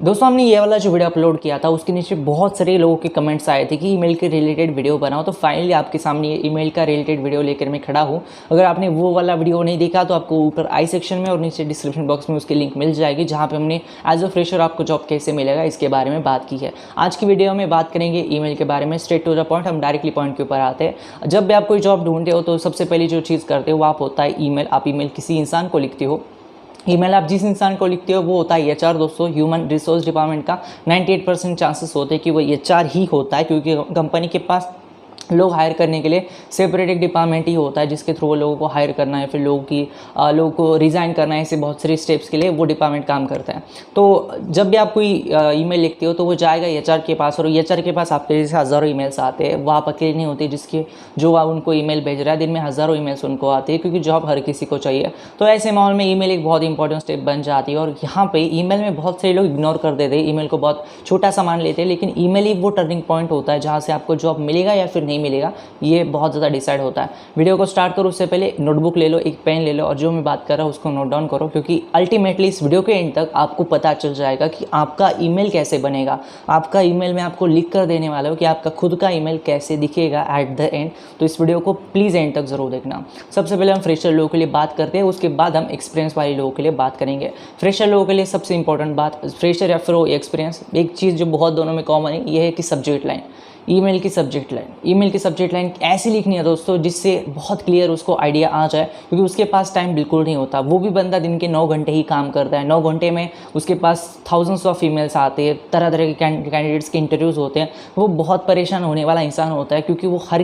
दोस्तों हमने ये वाला जो वीडियो अपलोड किया था उसके नीचे बहुत सारे लोगों के कमेंट्स आए थे कि ईमेल के रिलेटेड वीडियो बनाओ, तो फाइनली आपके सामने ये ईमेल का रिलेटेड वीडियो लेकर मैं खड़ा हूँ। अगर आपने वो वाला वीडियो नहीं देखा तो आपको ऊपर आई सेक्शन में और नीचे डिस्क्रिप्शन बॉक्स में उसकी लिंक मिल जाएगी, जहाँ पे हमने एज अ फ्रेशर आपको जॉब कैसे मिलेगा इसके बारे में बात की है। आज की वीडियो में बात करेंगे ईमेल के बारे में, स्ट्रेट टू द पॉइंट, हम डायरेक्टली पॉइंट के ऊपर आते हैं। जब भी आप कोई जॉब ढूंढते हो तो सबसे पहली जो चीज़ करते हो वो आप होता है ईमेल। आप ईमेल किसी इंसान को लिखते हो, ईमेल आप जिस इंसान को लिखते हो वो होता है एचआर। दोस्तों ह्यूमन रिसोर्स डिपार्टमेंट का 98% चांसेस होते हैं कि वो एचआर ही होता है, क्योंकि कंपनी के पास लोग हायर करने के लिए सेपरेट एक डिपार्टमेंट ही होता है जिसके थ्रू वो लोगों को हायर करना है, फिर लोगों को रिज़ाइन करना है, ऐसे बहुत सारे स्टेप्स के लिए वो डिपार्टमेंट काम करता है। तो जब भी आप कोई ईमेल लिखते हो तो वो जाएगा एचआर के पास, और एचआर के पास आपके जैसे हज़ारों ईमेल्स आते हैं। वो आप अकेले नहीं होते जिसके जो आप उनको ईमेल भेज रहा है, दिन में हज़ारों ईमेल्स उनको आते हैं, क्योंकि जॉब हर किसी को चाहिए। तो ऐसे माहौल में ईमेल एक बहुत इंपॉर्टेंट स्टेप बन जाती है। और यहाँ पे ईमेल में बहुत सारे लोग इग्नोर कर देते हैं, ईमेल को बहुत छोटा सा मान लेते हैं, लेकिन ईमेल ही वो टर्निंग पॉइंट होता है जहाँ से आपको जॉब मिलेगा या फिर नहीं मिलेगा, ये बहुत ज़्यादा डिसाइड होता है। वीडियो को स्टार्ट करो उससे पहले नोटबुक ले लो, एक पेन ले लो, और जो मैं बात कर रहा हूँ उसको नोट डाउन करो, क्योंकि अल्टीमेटली इस वीडियो के एंड तक आपको पता चल जाएगा कि आपका ईमेल कैसे बनेगा। आपका ईमेल में आपको लिख कर देने वाला हूँ कि आपका खुद का ईमेल कैसे दिखेगा एट द एंड। तो इस वीडियो को प्लीज़ एंड तक ज़रूर देखना। सबसे पहले हम फ्रेशर लोगों के लिए बात करते हैं, उसके बाद हम एक्सपीरियंस वाले लोगों के लिए बात करेंगे। फ्रेशर लोगों के लिए सबसे इंपॉर्टेंट बात, फ्रेशर या फिर एक्सपीरियंस, एक चीज़ जो बहुत दोनों में कॉमन है, ये है कि सब्जेक्ट लाइन। ईमेल की सब्जेक्ट लाइन ऐसी लिखनी है दोस्तों जिससे बहुत क्लियर उसको आइडिया आ जाए, क्योंकि उसके पास टाइम बिल्कुल नहीं होता। वो भी बंदा दिन के 9 घंटे ही काम करता है, 9 घंटे में उसके पास थाउजेंड्स ऑफ ईमेल्स आते हैं, तरह तरह के कैंडिडेट्स के इंटरव्यूज़ होते हैं। वो बहुत परेशान होने वाला इंसान होता है, क्योंकि वो हर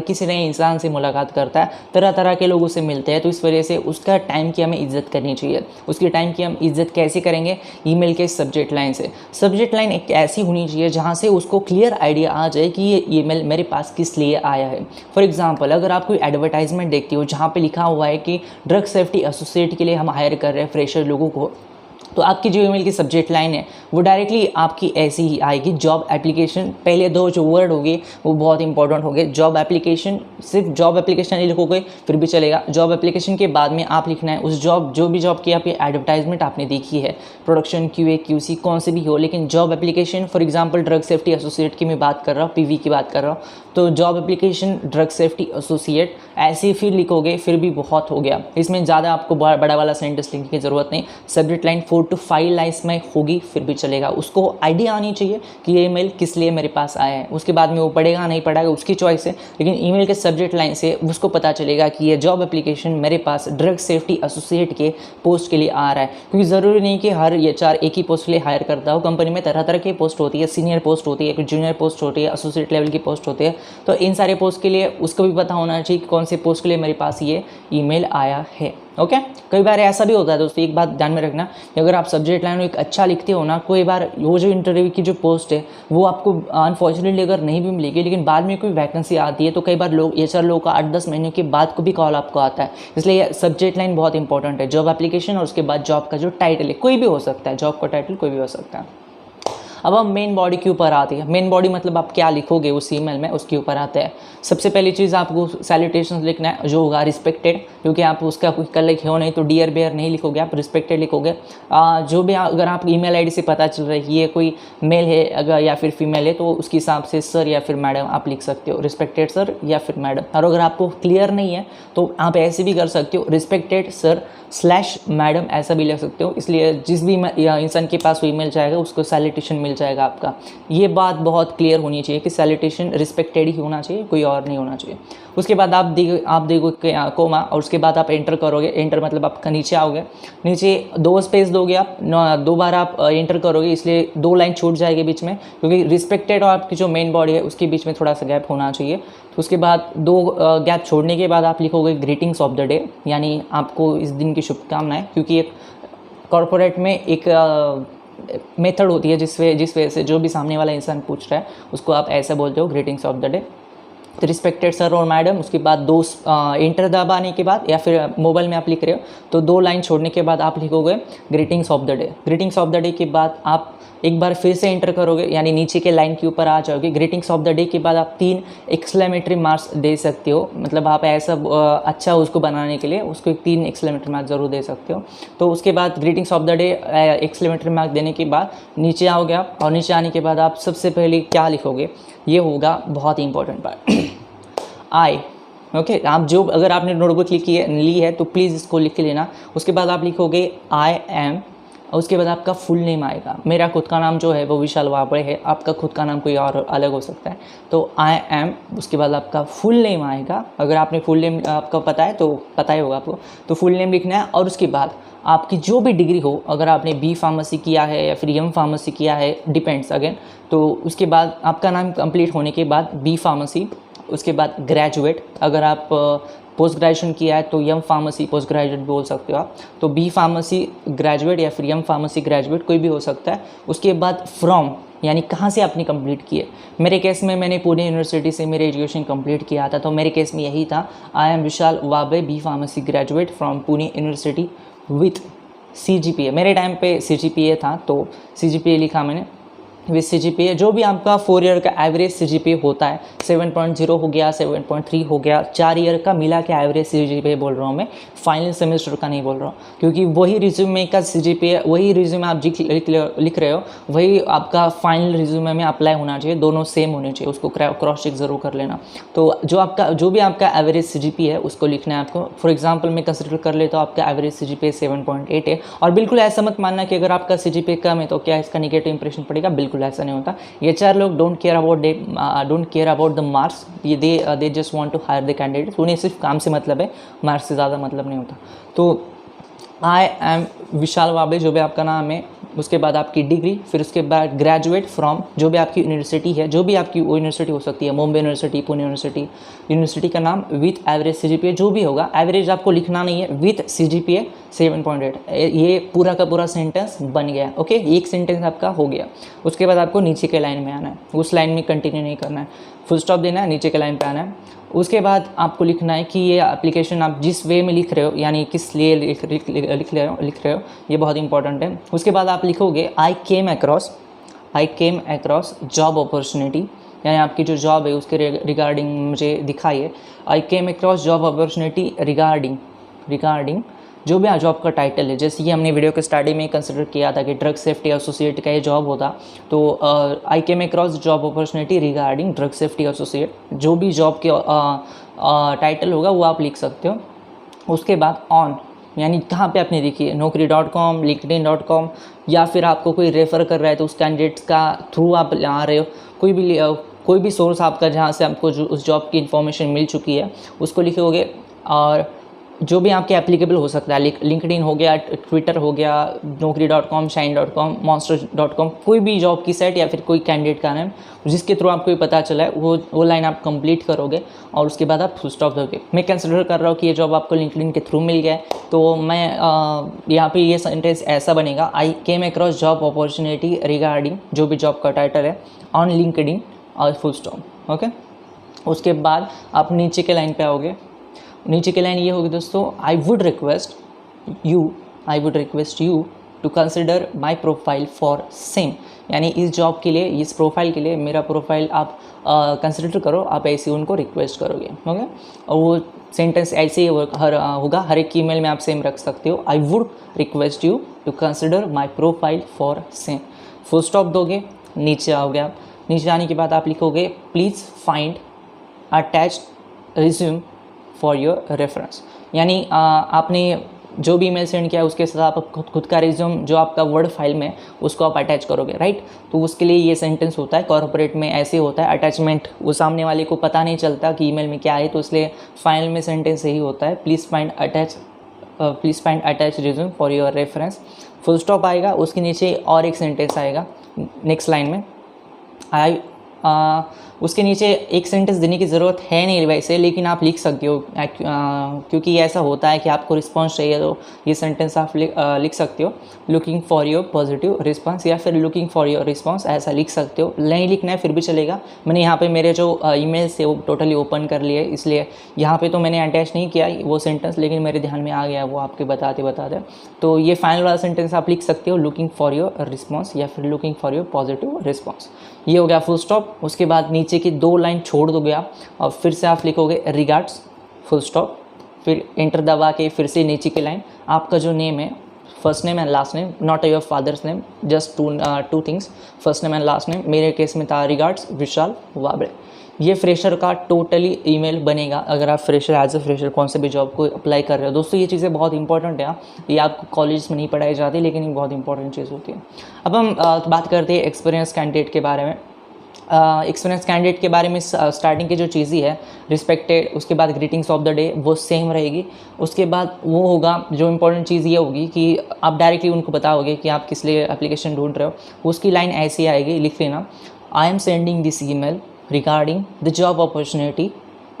किसी नए इंसान से मुलाकात करता है, तरह तरह के लोगों से मिलते हैं। तो इस वजह से उसका टाइम की हमें इज्जत करनी चाहिए। उसकी टाइम की हम इज्जत कैसे करेंगे? ईमेल के सब्जेक्ट लाइन से। सब्जेक्ट लाइन एक ऐसी होनी चाहिए जहाँ से उसको क्लियर आइडिया आ जाए कि ये ईमेल मेरे पास किस लिए आया है। फॉर एग्जांपल, अगर आप कोई एडवर्टाइजमेंट देखती हो जहाँ पे लिखा हुआ है कि ड्रग सेफ्टी एसोसिएट के लिए हम हायर कर रहे हैं फ्रेशर लोगों को, तो आपकी जो ईमेल की सब्जेक्ट लाइन है वो डायरेक्टली आपकी ऐसी ही आएगी, जॉब एप्लीकेशन। पहले दो जो वर्ड होंगे वो बहुत इंपॉर्टेंट होंगे। जॉब एप्लीकेशन, सिर्फ जॉब एप्लीकेशन नहीं लिखोगे फिर भी चलेगा। जॉब एप्लीकेशन के बाद में आप लिखना है उस जो भी जॉब की आपकी एडवर्टाइजमेंट आपने देखी है, प्रोडक्शन, क्यूए, क्यूसी, कौन से भी हो, लेकिन job application, for example drug safety associate की मैं बात कर रहा हूँ, पीवी की बात कर रहा हूँ, तो job application drug safety associate ऐसे फिर लिखोगे फिर भी बहुत हो गया। इसमें ज़्यादा आपको बड़ा वाला सेंटेंस लिखने की ज़रूरत नहीं। सब्जेक्ट लाइन 4 to 5 लाइन्स में होगी फिर भी चलेगा। उसको आइडिया आनी चाहिए कि ये ईमेल किस लिए मेरे पास आया है। उसके बाद में वो पढ़ेगा नहीं पढ़ेगा उसकी चॉइस है, लेकिन ईमेल के सब्जेक्ट लाइन से उसको पता चलेगा कि ये जॉब एप्लीकेशन मेरे पास ड्रग सेफ्टी एसोसिएट के पोस्ट के लिए आ रहा है। क्योंकि ज़रूरी नहीं कि हर एचआर एक ही पोस्ट के लिए हायर करता हो। कंपनी में तरह तरह की पोस्ट होती है, सीनियर पोस्ट होती है, एक जूनियर पोस्ट होती है, एसोसिएट लेवल की पोस्ट होती है। तो इन सारे पोस्ट के लिए उसको भी पता होना चाहिए कि कौन से पोस्ट के लिए मेरे पास ये ईमेल आया है। ओके, कई बार ऐसा भी होता है दोस्तों, एक बात ध्यान में रखना कि अगर आप सब्जेक्ट लाइन एक अच्छा लिखते हो ना, कोई बार वो जो इंटरव्यू की जो पोस्ट है वो आपको अनफॉर्चुनेटली अगर नहीं भी मिलेगी, लेकिन बाद में कोई वैकेंसी आती है तो कई बार लोग एचआर लोगों का 8-10 महीने के बाद को भी कॉल आपको आता है। इसलिए सब्जेक्ट लाइन बहुत इंपॉर्टेंट है। जॉब एप्लीकेशन और उसके बाद जॉब का जो टाइटल है, कोई भी हो सकता है, जॉब का टाइटल कोई भी हो सकता है। अब हम मेन बॉडी के ऊपर आते हैं। मेन बॉडी मतलब आप क्या लिखोगे उस ईमेल में, उसके ऊपर आते हैं। सबसे पहली चीज़ आपको सैल्यूटेशंस लिखना है, जो होगा रिस्पेक्टेड, क्योंकि आप उसका कोई कल लिखे हो नहीं तो डियर बेयर नहीं लिखोगे, आप रिस्पेक्टेड लिखोगे। जो भी अगर आप ईमेल आईडी से पता चल रहा है कि ये कोई मेल है अगर या फिर फीमेल है, तो उसके हिसाब से सर या फिर मैडम आप लिख सकते हो, रिस्पेक्टेड सर या फिर मैडम। और अगर आपको क्लियर नहीं है तो आप ऐसे भी कर सकते हो, रिस्पेक्टेड सर / मैडम, ऐसा भी लिख सकते हो। इसलिए जिस भी इंसान के पास वो ईमेल जाएगा उसको सैल्यूटेशन मिल जाएगा आपका। ये बात बहुत क्लियर होनी चाहिए कि सैल्यूटेशन रिस्पेक्टेड ही होना चाहिए, कोई और नहीं होना चाहिए। उसके बाद आप देखोगे कोमा, और उसके बाद आप एंटर करोगे। एंटर मतलब आपका नीचे आओगे, नीचे 2 स्पेस दोगे आप, 2 बार आप एंटर करोगे, इसलिए 2 लाइन छूट जाएगी बीच में, क्योंकि रिस्पेक्टेड और आपकी जो मेन बॉडी है उसके बीच में थोड़ा सा गैप होना चाहिए। तो उसके बाद 2 गैप छोड़ने के बाद आप लिखोगे ग्रीटिंग्स ऑफ द डे, यानी आपको इस दिन की शुभकामनाएं। क्योंकि एक कॉर्पोरेट में एक मेथड होती है जिस वजह से जो भी सामने वाला इंसान पूछ रहा है उसको आप ऐसा बोलते हो, ग्रीटिंग्स ऑफ द डे। तो रिस्पेक्टेड सर और मैडम, उसके बाद दो एंटर दबाने के बाद या फिर मोबाइल में आप लिख रहे हो तो 2 लाइन छोड़ने के बाद आप लिखोगे greetings of the day. Greetings of the day के बाद आप एक बार फिर से एंटर करोगे, यानी नीचे के लाइन के ऊपर आ जाओगे। ग्रीटिंग्स ऑफ द डे के बाद आप 3 एक्सक्लेमेटरी मार्क्स दे सकते हो, मतलब आप ऐसा अच्छा उसको बनाने के लिए उसको 3 एक्सक्लेमेटरी मार्क्स ज़रूर दे सकते हो। तो उसके बाद greetings of the day exclamatory mark देने के बाद नीचे आओगे आप, और नीचे आने के बाद आप सबसे पहले क्या लिखोगे, ये होगा बहुत ही इंपॉर्टेंट पार्ट, आई। ओके, आप जो अगर आपने नोटबुक ली है तो प्लीज़ इसको लिख लेना। उसके बाद आप लिखोगे आई एम, और उसके बाद आपका फुल नेम आएगा। मेरा खुद का नाम जो है वो विशाल वाबड़े है, आपका खुद का नाम कोई और अलग हो सकता है। तो आई एम, उसके बाद आपका फुल नेम आएगा। अगर आपने फुल नेम आपका पता है तो पता ही होगा आपको, तो फुल नेम लिखना है। और उसके बाद आपकी जो भी डिग्री हो, अगर आपने बी फार्मेसी किया है या फिर एम फार्मेसी किया है, डिपेंड्स अगेन, तो उसके बाद आपका नाम कंप्लीट होने के बाद बी फार्मेसी, उसके बाद ग्रेजुएट। अगर आप पोस्ट ग्रेजुएशन किया है तो एम फार्मेसी पोस्ट ग्रेजुएट बोल सकते हो आप, तो बी फार्मेसी ग्रेजुएट या फिर एम फार्मेसी ग्रेजुएट कोई भी हो सकता है। उसके बाद फ्रॉम, यानी कहाँ से आपने कंप्लीट किए। मेरे केस में मैंने पुणे यूनिवर्सिटी से मेरे एजुकेशन कंप्लीट किया था, तो मेरे केस में यही था, I am Vishal Wabe, B pharmacy graduate from Pune university with CGPA। मेरे टाइम पे CGPA था तो CGPA लिखा मैंने विथ CGPA। जो भी आपका 4 ईयर का एवरेज CGPA होता है, 7.0 हो गया, 7.3 हो गया, 4 ईयर का मिला के एवरेज CGPA बोल रहा हूँ मैं, फाइनल सेमेस्टर का नहीं बोल रहा हूँ, क्योंकि वही रिज्यूमे का CGPA, वही रिज्यूमे आप लिख रहे हो, वही आपका फाइनल रिज्यूमे में अप्लाई होना चाहिए, दोनों सेम होने चाहिए, उसको क्रॉस चेक ज़रूर कर लेना। तो जो भी आपका एवरेज CGPA है उसको लिखना है आपको। फॉर एग्जाम्पल मैं कंसिडर कर लेता हूँ आपका एवरेज CGPA 7.8 है, और बिल्कुल ऐसा मत मानना कि अगर आपका CGPA कम है तो क्या इसका निगेटिव इंप्रेशन पड़ेगा, बिल्कुल ऐसा नहीं होता। ये 4 लोग don't care about the marks, ये they just want to hire the candidate. उन्हें सिर्फ काम से मतलब है, मार्क्स से ज़्यादा मतलब नहीं होता। तो आई एम विशाल वाबे जो भी आपका नाम है, उसके बाद आपकी डिग्री, फिर उसके बाद ग्रेजुएट फ्रॉम जो भी आपकी यूनिवर्सिटी है, जो भी आपकी वो यूनिवर्सिटी हो सकती है, Mumbai university, Pune university, university का नाम विथ एवरेज CGPA जो भी होगा, एवरेज आपको लिखना नहीं है, विथ CGPA 7.8। ये पूरा का पूरा सेंटेंस बन गया। ओके, एक सेंटेंस आपका हो गया। उसके बाद आपको नीचे के लाइन में आना है, उस लाइन में कंटिन्यू नहीं करना है, फुल स्टॉप देना है, नीचे के लाइन पे आना है। उसके बाद आपको लिखना है कि ये एप्लीकेशन आप जिस वे में लिख रहे हो, यानी किस लिए लिख रहे हो, ये बहुत इंपॉर्टेंट है। उसके बाद आप लिखोगे I came across job opportunity, यानी आपकी जो जॉब है उसके रिगार्डिंग मुझे दिखाइए। I came across job opportunity regarding जो भी जॉब का टाइटल है, जैसे कि हमने वीडियो के स्टार्टिंग में कंसिडर किया था कि ड्रग सेफ्टी एसोसिएट का ये जॉब होता, तो I came across job opportunity regarding drug safety associate, जो भी जॉब के टाइटल होगा वो आप लिख सकते हो। उसके बाद ऑन, यानी कहाँ पे आपने देखी है, naukri.com, linkedin.com, या फिर आपको कोई रेफ़र कर रहा है तो उस कैंडिडेट्स का थ्रू आप आ रहे हो, कोई भी सोर्स आपका जहाँ से आपको जो उस जॉब की इन्फॉर्मेशन मिल चुकी है उसको लिखोगे। और जो भी आपके एप्लीकेबल हो सकता है, लिंक्डइन हो गया, ट्विटर हो गया, naukri.com, shine.com, monster.com, कोई भी जॉब की साइट या फिर कोई कैंडिडेट का नाम जिसके थ्रू आपको ये पता चला है, वो लाइन आप कंप्लीट करोगे और उसके बाद आप फुल स्टॉप दोगे। मैं कंसिडर कर रहा हूँ कि ये जॉब आपको लिंक्डइन के थ्रू मिल गया है, तो मैं यहाँ पे ये सेंटेंस ऐसा बनेगा, I came across job opportunity regarding जो भी जॉब का टाइटल है ऑन लिंक्डइन और फुल स्टॉप। ओके, उसके बाद आप नीचे के लाइन पे आओगे। नीचे की लाइन ये होगी दोस्तों, I would request you to consider my profile for same, यानी इस जॉब के लिए, इस प्रोफाइल के लिए मेरा प्रोफाइल आप कंसिडर करो, आप ऐसे उनको रिक्वेस्ट करोगे। ओके, और वो सेंटेंस ऐसे ही होगा, हर एक ईमेल में आप सेम रख सकते हो, I would request you to consider my profile for same, full stop दोगे, नीचे आओगे आप। नीचे आने के बाद आप लिखोगे please find attached resume for your reference, यानी आपने जो भी ईमेल सेंड किया है उसके साथ आप खुद का रिज्यूम जो आपका वर्ड फाइल में उसको आप अटैच करोगे, राइट। तो उसके लिए ये सेंटेंस होता है, कॉर्पोरेट में ऐसे होता है, अटैचमेंट वो सामने वाले को पता नहीं चलता कि ईमेल में क्या है, तो इसलिए फाइनल में सेंटेंस यही होता है, please find attach resume for your reference, full stop आएगा। उसके नीचे और एक सेंटेंस आएगा नेक्स्ट लाइन में, उसके नीचे एक सेंटेंस देने की ज़रूरत है नहीं वैसे, लेकिन आप लिख सकते हो क्योंकि ऐसा होता है कि आपको रिस्पॉन्स चाहिए तो ये सेंटेंस आप लिख सकते हो, looking for your positive response या फिर लुकिंग फॉर योर रिस्पॉन्स, ऐसा लिख सकते हो। नहीं लिखना है फिर भी चलेगा। मैंने यहाँ पे मेरे जो ईमेल्स थे वो टोटली ओपन कर लिए, इसलिए यहाँ पे तो मैंने अटैच नहीं किया वो सेंटेंस, लेकिन मेरे ध्यान में आ गया वो आपके बताते बताते। तो ये फाइनल वाला सेंटेंस आप लिख सकते हो, लुकिंग फॉर योर रिस्पॉन्स या फिर looking for your positive response. ये हो गया फुल स्टॉप। उसके बाद नीचे की 2 लाइन छोड़ दोगे आप और फिर से आप लिखोगे रिगार्ड्स फुल स्टॉप, फिर एंटर दबा के फिर से नीचे की लाइन आपका जो नेम है, first name and last name, not your father's name, just two things, first name and last name. मेरे केस में था रिगार्ड्स विशाल वाबड़े। ये फ्रेशर का टोटली ईमेल बनेगा अगर आप फ्रेशर एज ए फ्रेशर कौन से भी जॉब को अप्लाई कर रहे हो। दोस्तों ये चीज़ें बहुत इंपॉर्टेंट है, ये आपको कॉलेज में नहीं पढ़ाई जाती लेकिन ये बहुत इंपॉर्टेंट चीज़ होती है। अब हम बात करते हैं एक्सपीरियंस कैंडिडेट के बारे में। एक्सपीरियंस कैंडिडेट के बारे में स्टार्टिंग की जो चीज़ें है रिस्पेक्टेड, उसके बाद ग्रीटिंग्स ऑफ द डे वो सेम रहेगी। उसके बाद वो होगा जो इंपॉर्टेंट चीज़ ये होगी कि आप डायरेक्टली उनको बताओगे कि आप किस लिए एप्लीकेशन ढूंढ रहे हो। उसकी लाइन ऐसी आएगी, लिख लेना, आई am sending this email regarding the job opportunity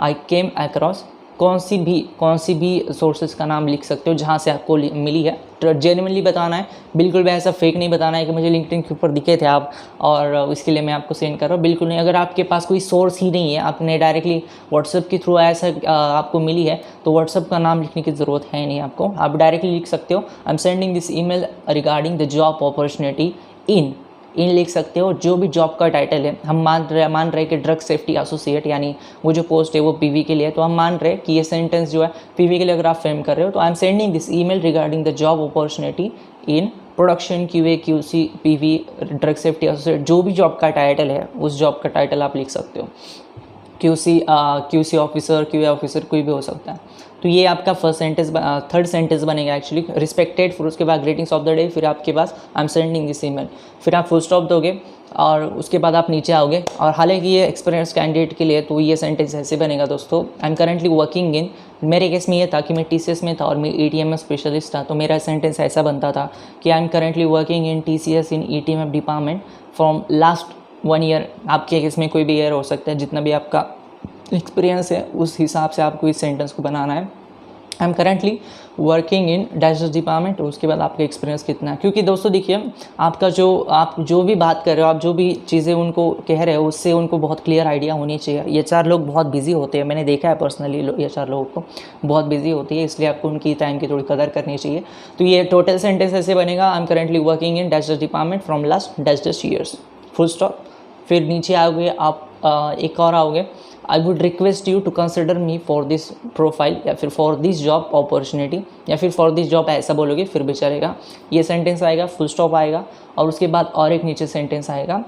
I came across. कौन सी भी सोर्सेज का नाम लिख सकते हो जहाँ से आपको मिली है। जेन्युइनली बताना है, बिल्कुल भी ऐसा फेक नहीं बताना है कि मुझे लिंक्डइन के ऊपर दिखे थे आप और इसके लिए मैं आपको सेंड कर रहा हूँ, बिल्कुल नहीं। अगर आपके पास कोई सोर्स ही नहीं है, आपने डायरेक्टली व्हाट्सएप के थ्रू ऐसा आपको मिली है तो व्हाट्सएप का नाम लिखने की ज़रूरत है नहीं आपको, आप डायरेक्टली लिख सकते हो आई am sending this email regarding the job opportunity in लिख सकते हो। जो भी जॉब का टाइटल है, हम मान रहे कि ड्रग सेफ्टी एसोसिएट, यानी वो जो पोस्ट है वो पीवी के लिए, तो हम मान रहे कि ये सेंटेंस जो है पीवी के लिए अगर आप फ्रेम कर रहे हो तो आई am sending this email regarding the job opportunity in production QA QC PV drug safety associate. जो भी जॉब का टाइटल है उस जॉब का टाइटल आप लिख सकते हो, QC ऑफिसर, QA ऑफिसर, कोई भी हो सकता है। तो ये आपका थर्ड सेंटेंस बनेगा एक्चुअली, रिस्पेक्टेड, फिर उसके बाद ग्रीटिंग्स ऑफ द डे, फिर आपके पास I am sending this email, फिर आप फुल स्टॉप दोगे और उसके बाद आप नीचे आओगे। और हालांकि ये एक्सपीरियंस कैंडिडेट के लिए तो ये सेंटेंस ऐसे बनेगा दोस्तों, आई एम करेंटली वर्किंग इन, मेरे केस में ये था कि मैं TCS में था और मैं ATMF स्पेशलिस्ट था, तो मेरा सेंटेंस ऐसा बनता था कि आई am currently working in TCS in ETMF department from last 1 year. आपके केस में कोई भी ईयर हो सकता है, जितना भी आपका एक्सपीरियंस है उस हिसाब से आपको इस सेंटेंस को बनाना है। आई am currently working in dash department, उसके बाद आपका एक्सपीरियंस कितना है। क्योंकि दोस्तों देखिए, आप जो भी बात कर रहे हो, आप जो भी चीज़ें उनको कह रहे हो उससे उनको बहुत क्लियर आइडिया होनी चाहिए। ये 4 लोग बहुत बिजी होते हैं, मैंने देखा है पर्सनली, ये 4 लोगों को बहुत बिजी होती है, इसलिए आपको उनकी टाइम की थोड़ी कदर करनी चाहिए। तो ये टोटल सेंटेंस ऐसे बनेगा, I am currently working in dash department from last dash years, full stop. फिर नीचे आओगे आप, एक और आओगे, I would request you to consider me for this profile, या फिर फॉर दिस जॉब अपॉर्चुनिटी, या फिर फॉर दिस जॉब ऐसा बोलोगे फिर भी चलेगा। ये सेंटेंस आएगा, फुल स्टॉप आएगा और उसके बाद और एक नीचे सेंटेंस आएगा,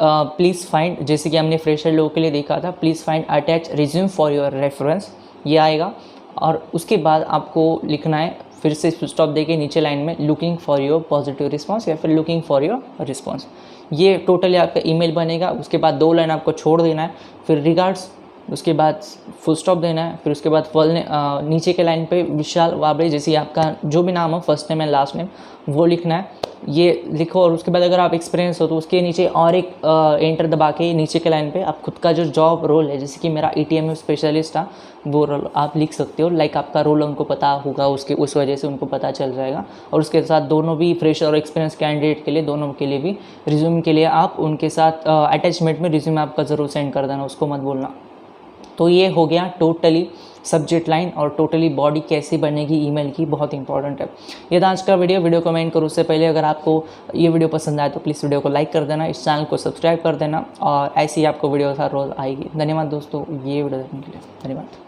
प्लीज़ फाइंड, जैसे कि हमने फ्रेशर लोगों के लिए देखा था, please find attach resume for your reference, ये आएगा। और उसके बाद आपको लिखना है फिर से फुल स्टॉप देके नीचे लाइन में, looking for your positive response या फिर लुकिंग फॉर योर रिस्पॉन्स। ये टोटली आपका ईमेल बनेगा। उसके बाद 2 लाइन आपको छोड़ देना है, फिर रिगार्ड्स, उसके बाद फुल स्टॉप देना है, फिर उसके बाद नीचे के लाइन पे विशाल वाबड़े, जैसे आपका जो भी नाम हो, first name and last name, वो लिखना है, ये लिखो। और उसके बाद अगर आप एक्सपीरियंस हो तो उसके नीचे और एक एंटर दबा के नीचे के लाइन पे आप खुद का जो जॉब रोल है, जैसे कि मेरा ETMF स्पेशलिस्ट था, वो रोल आप लिख सकते हो। लाइक आपका रोल उनको पता होगा, उस वजह से उनको पता चल जाएगा। और उसके साथ दोनों भी फ्रेशर और एक्सपीरियंस कैंडिडेट के लिए, दोनों के लिए भी रिज्यूम के लिए आप उनके साथ अटैचमेंट में रिज्यूम आपका ज़रूर सेंड कर देना, उसको मत भूलना। तो ये हो गया टोटली सब्जेक्ट लाइन और टोटली बॉडी कैसे बनेगी ईमेल की, बहुत इंपॉर्टेंट है। ये था आज का वीडियो कमेंट करो उससे पहले अगर आपको ये वीडियो पसंद आए तो प्लीज़ वीडियो को लाइक कर देना, इस चैनल को सब्सक्राइब कर देना और ऐसी ही आपको वीडियो हर रोज़ आएगी। धन्यवाद दोस्तों, ये वीडियो देखने के लिए धन्यवाद।